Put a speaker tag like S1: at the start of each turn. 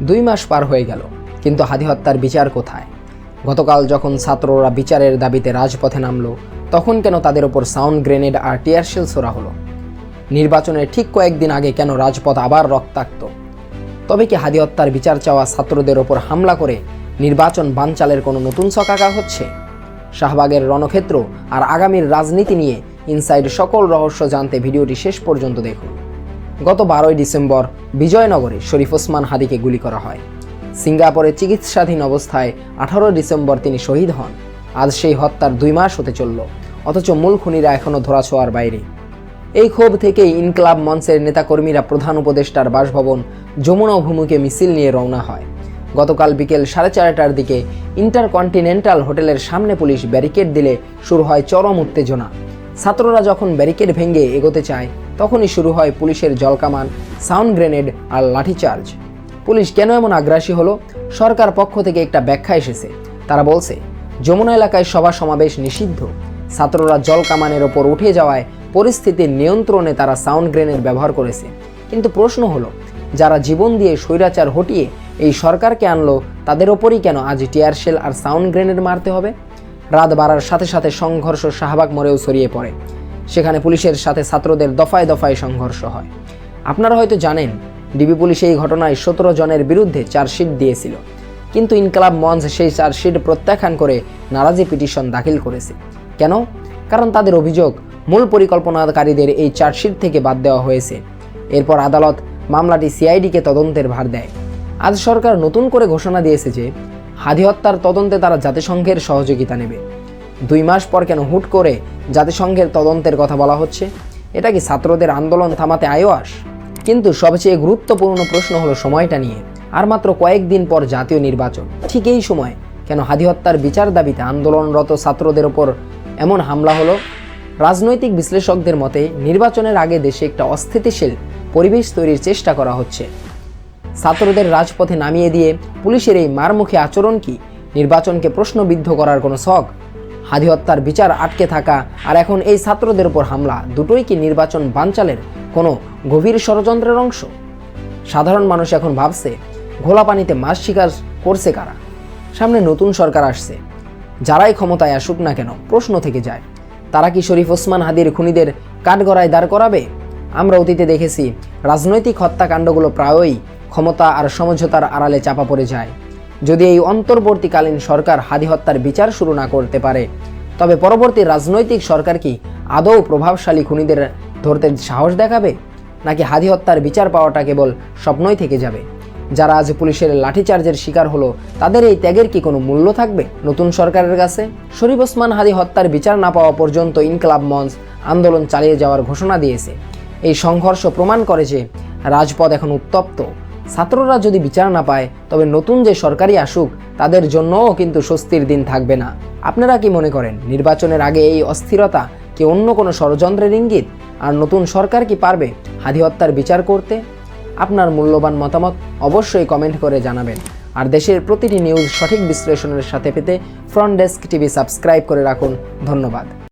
S1: 2 মাস পার হয়ে গেল, কিন্তু হাদি হত্যার বিচার কোথায়? গতকাল যখন ছাত্ররা বিচারের দাবিতে রাজপথে নামল, তখন কেন তাদের ওপর সাউন্ড গ্রেনেড আর টিয়ার শেল ছোড়া হলো? নির্বাচনের ঠিক কয়েকদিন আগে কেন রাজপথ আবার রক্তাক্ত? তবে কি হাদি হত্যার বিচার চাওয়া ছাত্রদের ওপর হামলা করে নির্বাচন বানচালের কোনো নতুন ছক আঁকা হচ্ছে? শাহবাগের রণক্ষেত্র আর আগামীর রাজনীতি নিয়ে ইনসাইড সকল রহস্য জানতে ভিডিওটি শেষ পর্যন্ত দেখুন। গত 12 ডিসেম্বর বিজয়নগরে শরীফ ওসমান হাদিকে গুলি করা হয়। সিঙ্গাপুরে চিকিৎসাধীন অবস্থায় 18 ডিসেম্বর তিনি শহীদ হন। আজ সেই হত্যার 2 মাস হতে চলল, অথচ মূল খুনিরা এখনও ধরাছোঁয়ার বাইরে। এই ক্ষোভ থেকেই ইনকলাব মঞ্চের নেতাকর্মীরা প্রধান উপদেষ্টার বাসভবন যমুনা অভিমুখে মিছিল নিয়ে রওনা হয়। গতকাল বিকেল 4:30টার দিকে ইন্টারকন্টিনেন্টাল হোটেলের সামনে পুলিশ ব্যারিকেড দিলে শুরু হয় চরম উত্তেজনা। ছাত্ররা যখন ব্যারিকেড ভেঙে এগোতে চায়, তখনই শুরু হয় পুলিশের জলকামান, সাউন্ড গ্রেনেড আর লাঠিচার্জ। পুলিশ কেন এমন আগ্রাসী হলো? সরকার পক্ষ থেকে একটা ব্যাখ্যা এসেছে। তারা বলছে, যমুনা এলাকায় সভা সমাবেশ নিষিদ্ধ। ছাত্ররা জলকামানের ওপর উঠে যাওয়ায় পরিস্থিতির নিয়ন্ত্রণে তারা সাউন্ড গ্রেনেড ব্যবহার করেছে। কিন্তু প্রশ্ন হলো, যারা জীবন দিয়ে স্বৈরাচার হটিয়ে এই সরকারকে আনলো, তাদের ওপরই কেন আজ টিয়ার শেল আর সাউন্ড গ্রেনেড মারতে হবে? রাত বাড়ার সাথে সাথে সংঘর্ষ শাহবাগ মোড়েও ছড়িয়ে পড়ে। সেখানে পুলিশের সাথে ছাত্রদের দফায় দফায় সংঘর্ষ হয়। আপনারা হয়তো জানেন, ডিবি পুলিশ এই ঘটনায় 17 জনের বিরুদ্ধে চার্জশিট দিয়েছিল, কিন্তু ইনকলাব মঞ্চ সেই চার্জশিট প্রত্যাখ্যান করে নারাজি পিটিশন দাখিল করেছে। কেন? কারণ তাদের অভিযোগ, মূল পরিকল্পনাকারীদের এই চার্জশিট থেকে বাদ দেওয়া হয়েছে। এরপর আদালত মামলাটি সিআইডিকে তদন্তের ভার দেয়। আজ সরকার নতুন করে ঘোষণা দিয়েছে যে হাদি হত্যার তদন্তে তারা জাতিসংঘের সহযোগিতা নেবে। 2 মাস পর কেন হুট করে জাতিসংঘের তদন্তের কথা বলা হচ্ছে? এটা কি ছাত্রদের আন্দোলন থামাতে আইওয়াস? কিন্তু সবচেয়ে গুরুত্বপূর্ণ প্রশ্ন হলো সময়টা নিয়ে। আর মাত্র কয়েকদিন পর জাতীয় নির্বাচন। ঠিক এই সময় কেন হাদি হত্যার বিচার দাবিতে আন্দোলনরত ছাত্রদের ওপর এমন হামলা হলো? রাজনৈতিক বিশ্লেষকদের মতে, নির্বাচনের আগে দেশে একটা অস্থিতিশীল পরিবেশ তৈরির চেষ্টা করা হচ্ছে। ছাত্রদের রাজপথে নামিয়ে দিয়ে পুলিশের এই মারমুখী আচরণ কি নির্বাচনকে প্রশ্নবিদ্ধ করার কোনো ছক? হাদি হত্যার বিচার আটকে থাকা আর এখন এই ছাত্রদের উপর হামলা, দুটোই কি নির্বাচন বানচালের কোনো গভীর ষড়যন্ত্রের অংশ? সাধারণ মানুষ এখন ভাবছে, ঘোলা পানিতে মাছ শিকার করছে কারা? সামনে নতুন সরকার আসছে, যারাই ক্ষমতায় আসুক না কেন প্রশ্ন থেকে যায়, তারা কি শরীফ ওসমান হাদির খুনিদের কাঠগড়ায় দাঁড় করাবে? আমরা অতীতে দেখেছি, রাজনৈতিক হত্যাকাণ্ডগুলো প্রায়ই ক্ষমতা আর সমঝোতার আড়ালে চাপা পড়ে যায়। যদি এই অন্তর্বর্তীকালীন সরকার হাদি হত্যার বিচার শুরু না করতে পারে, তবে পরবর্তী রাজনৈতিক সরকার কি আদৌ প্রভাবশালী খুনিদের ধরতে সাহস দেখাবে, নাকি হাদি হত্যার বিচার পাওয়াটা কেবল স্বপ্নই থেকে যাবে? যারা আজ পুলিশের লাঠিচার্জের শিকার হলো, তাদের এই ত্যাগের কি কোনো মূল্য থাকবে নতুন সরকারের কাছে? শরীফ ওসমান হাদি হত্যার বিচার না পাওয়া পর্যন্ত ইনকলাব মঞ্চ আন্দোলন চালিয়ে যাওয়ার ঘোষণা দিয়েছে। এই সংঘর্ষ প্রমাণ করে যে রাজপথ এখন উত্তপ্ত। ছাত্ররা যদি বিচার না পায়, তবে নতুন যে সরকারই আসুক, তাদের জন্যও কিন্তু স্বস্তির দিন থাকবে না। আপনারা কি মনে করেন, নির্বাচনের আগে এই অস্থিরতা কি অন্য কোনো ষড়যন্ত্রের ইঙ্গিত? আর নতুন সরকার কি পারবে হাদি হত্যার বিচার করতে? আপনার মূল্যবান মতামত অবশ্যই কমেন্ট করে জানাবেন। আর দেশের প্রতিটি নিউজ সঠিক বিশ্লেষণের সাথে পেতে ফ্রন্ট ডেস্ক টিভি সাবস্ক্রাইব করে রাখুন। ধন্যবাদ।